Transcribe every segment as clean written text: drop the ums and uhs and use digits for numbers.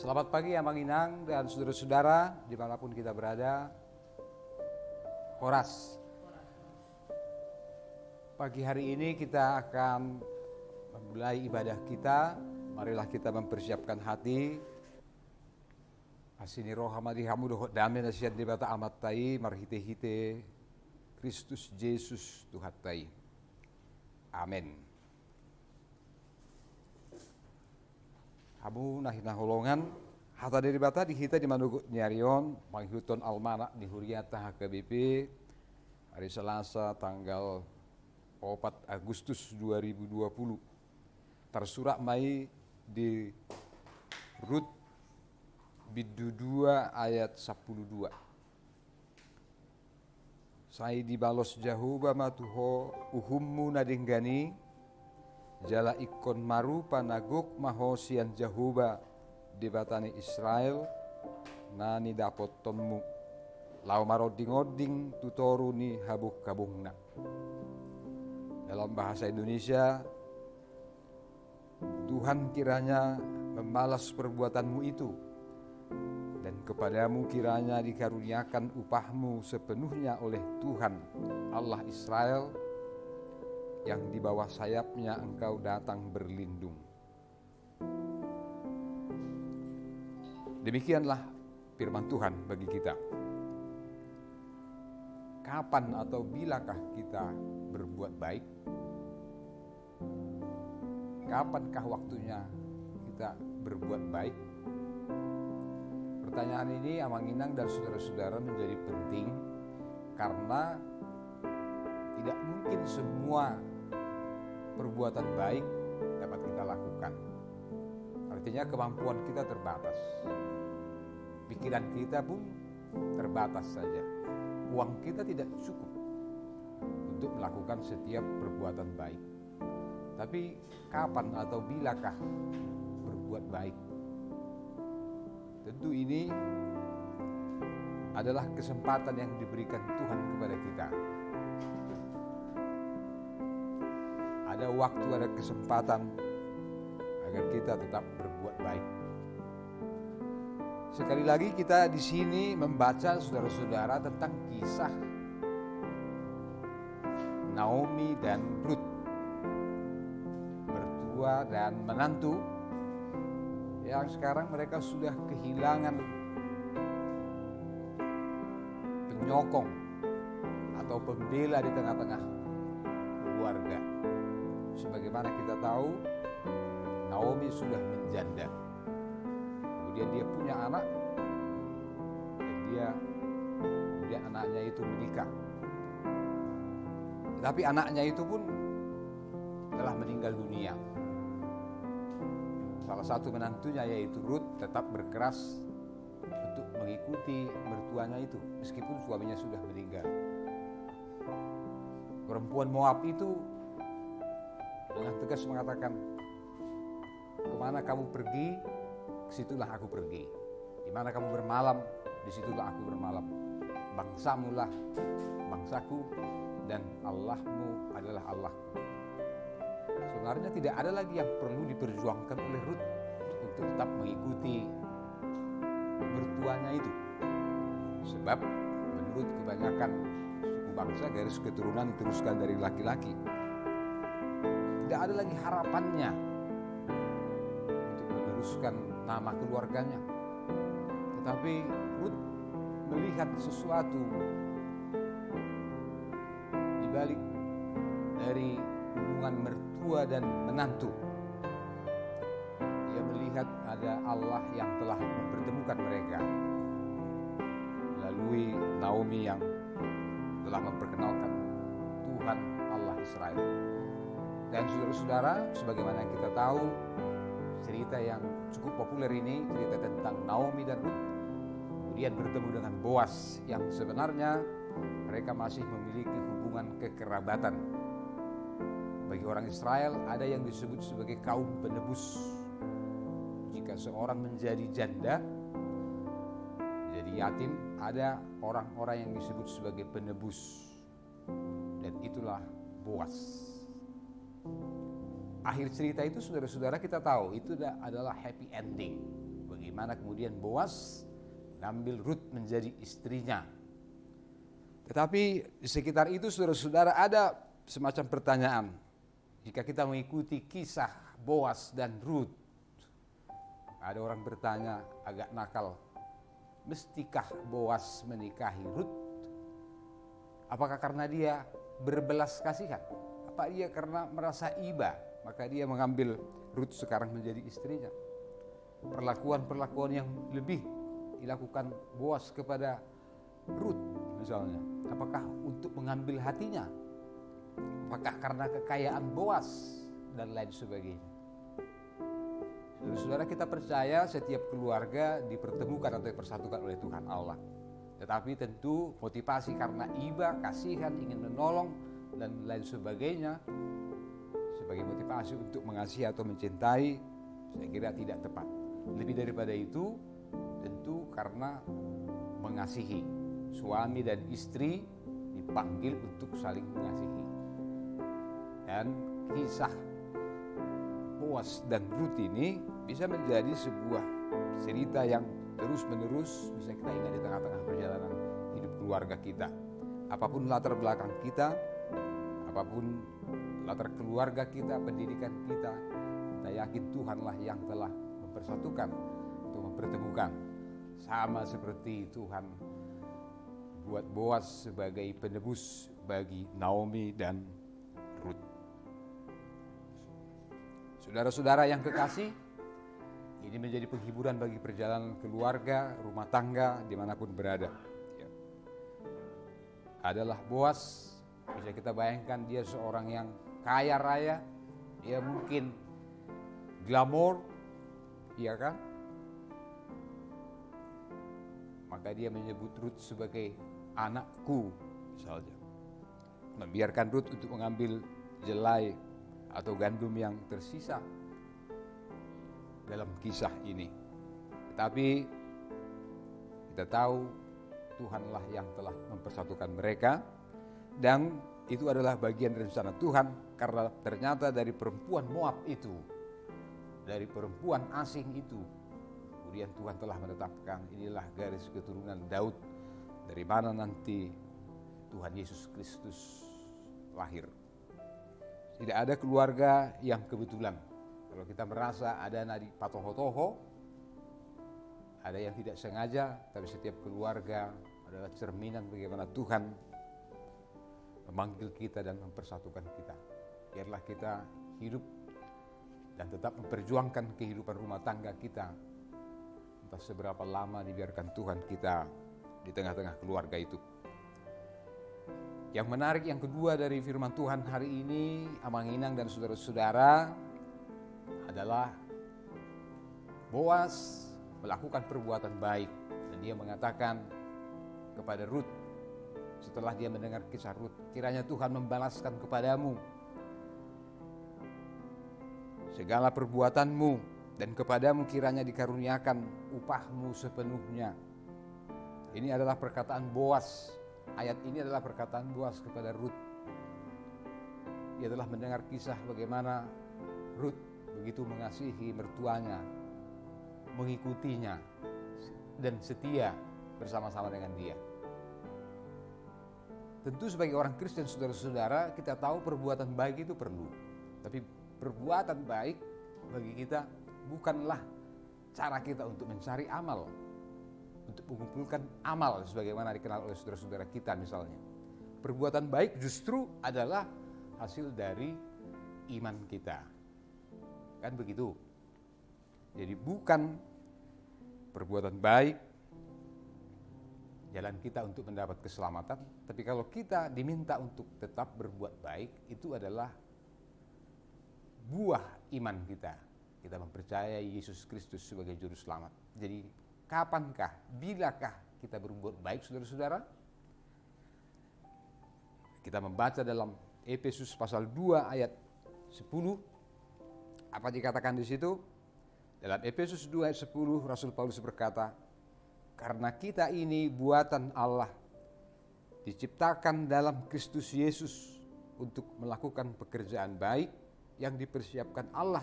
Selamat pagi Amang Inang dan saudara-saudara dimanapun kita berada. Horas. Pagi hari ini kita akan memulai ibadah kita. Marilah kita mempersiapkan hati. Asini roh hamadi hamudoh damai nasihat di bata amat tai marhite-hite Kristus Yesus Tuhan tai. Amin. Hamu nahina holongan hata dari bata dihita di manugut nyarion manghuton almana di huriata HKBP hari Selasa tanggal 4 Agustus 2020 tersurak mai di Rut Bidu 2 ayat 12. Saya dibalos jahuba matuho uhummu nadinggani jala ikon maru panaguk mahosian jahuba di batani Israel nani dapot tonmu lau maroding-oding tutoru ni habuk kabungna. Dalam bahasa Indonesia, Tuhan kiranya membalas perbuatanmu itu dan kepadamu kiranya dikaruniakan upahmu sepenuhnya oleh Tuhan Allah Israel yang di bawah sayapnya engkau datang berlindung. Demikianlah firman Tuhan bagi kita. Kapan atau bilakah kita berbuat baik? Kapankah waktunya kita berbuat baik? Pertanyaan ini Amang Inang dan saudara-saudara menjadi penting karena tidak mungkin semua perbuatan baik dapat kita lakukan. Artinya kemampuan kita terbatas. Pikiran kita pun terbatas saja. Uang kita tidak cukup untuk melakukan setiap perbuatan baik. Tapi kapan atau bilakah berbuat baik? Tentu ini adalah kesempatan yang diberikan Tuhan kepada kita. Ada waktu, ada kesempatan agar kita tetap berbuat baik. Sekali lagi kita di sini membaca saudara-saudara tentang kisah Naomi dan Ruth, mertua dan menantu yang sekarang mereka sudah kehilangan penyokong atau pembela di tengah-tengah keluarga. Sebagaimana kita tahu, Naomi sudah menjanda. Kemudian dia punya anak, dan kemudian anaknya itu menikah. Tetapi anaknya itu pun telah meninggal dunia. Salah satu menantunya yaitu Ruth tetap berkeras untuk mengikuti mertuanya itu, meskipun suaminya sudah meninggal. Perempuan Moab itu dengan tegas mengatakan, kemana kamu pergi, situlah aku pergi. Di mana kamu bermalam, disitulah aku bermalam. Bangsamulah bangsaku dan Allahmu adalah Allahku. Sebenarnya tidak ada lagi yang perlu diperjuangkan oleh Ruth untuk tetap mengikuti mertuanya itu. Sebab menurut kebanyakan suku bangsa garis keturunan diteruskan dari laki-laki. Tidak ada lagi harapannya untuk meneruskan nama keluarganya. Tetapi Ruth melihat sesuatu di balik dari hubungan mertua dan menantu. Ia melihat ada Allah yang telah mempertemukan mereka melalui Naomi yang telah memperkenalkan Tuhan Allah Israel. Dan saudara-saudara, sebagaimana yang kita tahu, cerita yang cukup populer ini, cerita tentang Naomi dan Ruth, kemudian bertemu dengan Boas yang sebenarnya mereka masih memiliki hubungan kekerabatan. Bagi orang Israel ada yang disebut sebagai kaum penebus. Jika seorang menjadi janda, jadi yatim, ada orang-orang yang disebut sebagai penebus. Dan itulah Boas. Akhir cerita itu saudara-saudara kita tahu itu adalah happy ending bagi bagaimana kemudian Boas mengambil Rut menjadi istrinya. Tetapi di sekitar itu saudara-saudara ada semacam pertanyaan. Jika kita mengikuti kisah Boas dan Rut, ada orang bertanya agak nakal, mestikah Boas menikahi Rut? Apakah karena dia berbelas kasihan? Apa dia karena merasa iba, maka dia mengambil Rut sekarang menjadi istrinya? Perlakuan-perlakuan yang lebih dilakukan Boas kepada Rut misalnya, apakah untuk mengambil hatinya? Apakah karena kekayaan Boas dan lain sebagainya? Saudara, kita percaya setiap keluarga dipertemukan atau dipersatukan oleh Tuhan Allah. Tetapi tentu motivasi karena iba, kasihan, ingin menolong dan lain sebagainya sebagai motivasi untuk mengasihi atau mencintai, saya kira tidak tepat. Lebih daripada itu, tentu karena mengasihi. Suami dan istri dipanggil untuk saling mengasihi. Dan kisah Boas dan Rut ini bisa menjadi sebuah cerita yang terus-menerus bisa kita ingat di tengah-tengah perjalanan hidup keluarga kita. Apapun latar belakang kita, apapun latar keluarga kita, pendidikan kita yakin Tuhanlah yang telah mempersatukan atau mempertemukan. Sama seperti Tuhan buat Boas sebagai penebus bagi Naomi dan Rut. Saudara-saudara yang kekasih, ini menjadi penghiburan bagi perjalanan keluarga, rumah tangga, dimanapun berada. Ya. Adalah Boas, bisa kita bayangkan dia seorang yang kaya raya, dia mungkin glamor, iya kan? Maka dia menyebut Rut sebagai anakku, misalnya. Membiarkan Rut untuk mengambil jelai atau gandum yang tersisa dalam kisah ini. Tetapi kita tahu Tuhanlah yang telah mempersatukan mereka, dan itu adalah bagian rencana Tuhan, karena ternyata dari perempuan Moab itu, dari perempuan asing itu, kemudian Tuhan telah menetapkan inilah garis keturunan Daud, dari mana nanti Tuhan Yesus Kristus lahir. Tidak ada keluarga yang kebetulan. Kalau kita merasa ada nadi patoho-toho, ada yang tidak sengaja, tapi setiap keluarga adalah cerminan bagaimana Tuhan memanggil kita dan mempersatukan kita. Biarlah kita hidup dan tetap memperjuangkan kehidupan rumah tangga kita. Entah seberapa lama dibiarkan Tuhan kita di tengah-tengah keluarga itu. Yang menarik yang kedua dari firman Tuhan hari ini, Amang Inang dan saudara-saudara, adalah Boas melakukan perbuatan baik, dan dia mengatakan kepada Rut setelah dia mendengar kisah Rut, kiranya Tuhan membalaskan kepadamu segala perbuatanmu, dan kepadamu kiranya dikaruniakan upahmu sepenuhnya. Ini adalah perkataan Boas. Ayat ini adalah perkataan Boas kepada Rut. Dia telah mendengar kisah bagaimana Rut begitu mengasihi mertuanya, mengikutinya, dan setia bersama-sama dengan dia. Tentu sebagai orang Kristen, saudara-saudara, kita tahu perbuatan baik itu perlu. Tapi perbuatan baik bagi kita bukanlah cara kita untuk mencari amal, untuk mengumpulkan amal sebagaimana dikenal oleh saudara-saudara kita misalnya. Perbuatan baik justru adalah hasil dari iman kita. Kan begitu? Jadi bukan perbuatan baik jalan kita untuk mendapat keselamatan, tapi kalau kita diminta untuk tetap berbuat baik, itu adalah buah iman kita. Kita mempercayai Yesus Kristus sebagai juru selamat. Jadi kapankah, bilakah kita berbuat baik, saudara-saudara? Kita membaca dalam Efesus pasal 2 ayat 10. Apa dikatakan di situ? Dalam Efesus 2 ayat 10, Rasul Paulus berkata, karena kita ini buatan Allah, diciptakan dalam Kristus Yesus untuk melakukan pekerjaan baik yang dipersiapkan Allah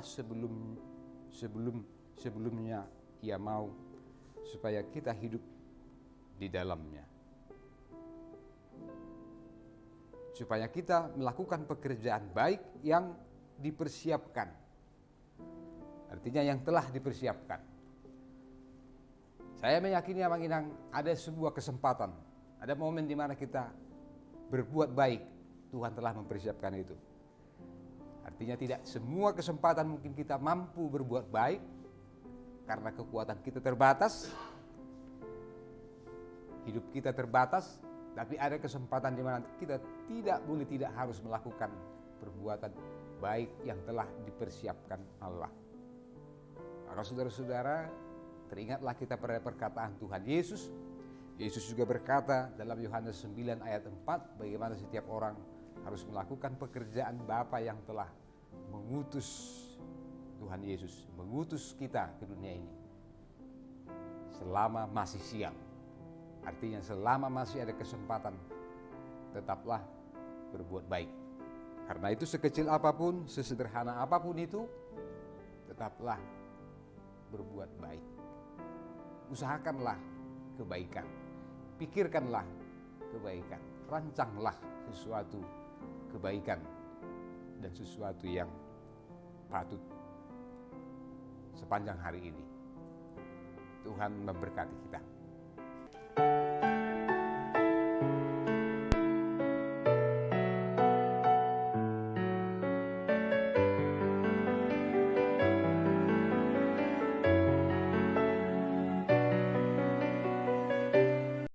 sebelumnya Ia mau supaya kita hidup di dalamnya. Supaya kita melakukan pekerjaan baik yang dipersiapkan. Artinya yang telah dipersiapkan. Saya meyakini Abang Inang ada sebuah kesempatan, ada momen di mana kita berbuat baik, Tuhan telah mempersiapkan itu. Artinya tidak semua kesempatan mungkin kita mampu berbuat baik karena kekuatan kita terbatas, hidup kita terbatas, tapi ada kesempatan di mana kita tidak harus melakukan perbuatan baik yang telah dipersiapkan Allah. Maka saudara-saudara, teringatlah kita pada perkataan Tuhan Yesus. Yesus juga berkata dalam Yohanes 9 ayat 4, bagaimana setiap orang harus melakukan pekerjaan Bapa yang telah mengutus Tuhan Yesus, mengutus kita ke dunia ini. Selama masih siang, artinya selama masih ada kesempatan, tetaplah berbuat baik. Karena itu sekecil apapun, sesederhana apapun itu, tetaplah berbuat baik. Usahakanlah kebaikan, pikirkanlah kebaikan, rancanglah sesuatu kebaikan dan sesuatu yang patut sepanjang hari ini. Tuhan memberkati kita.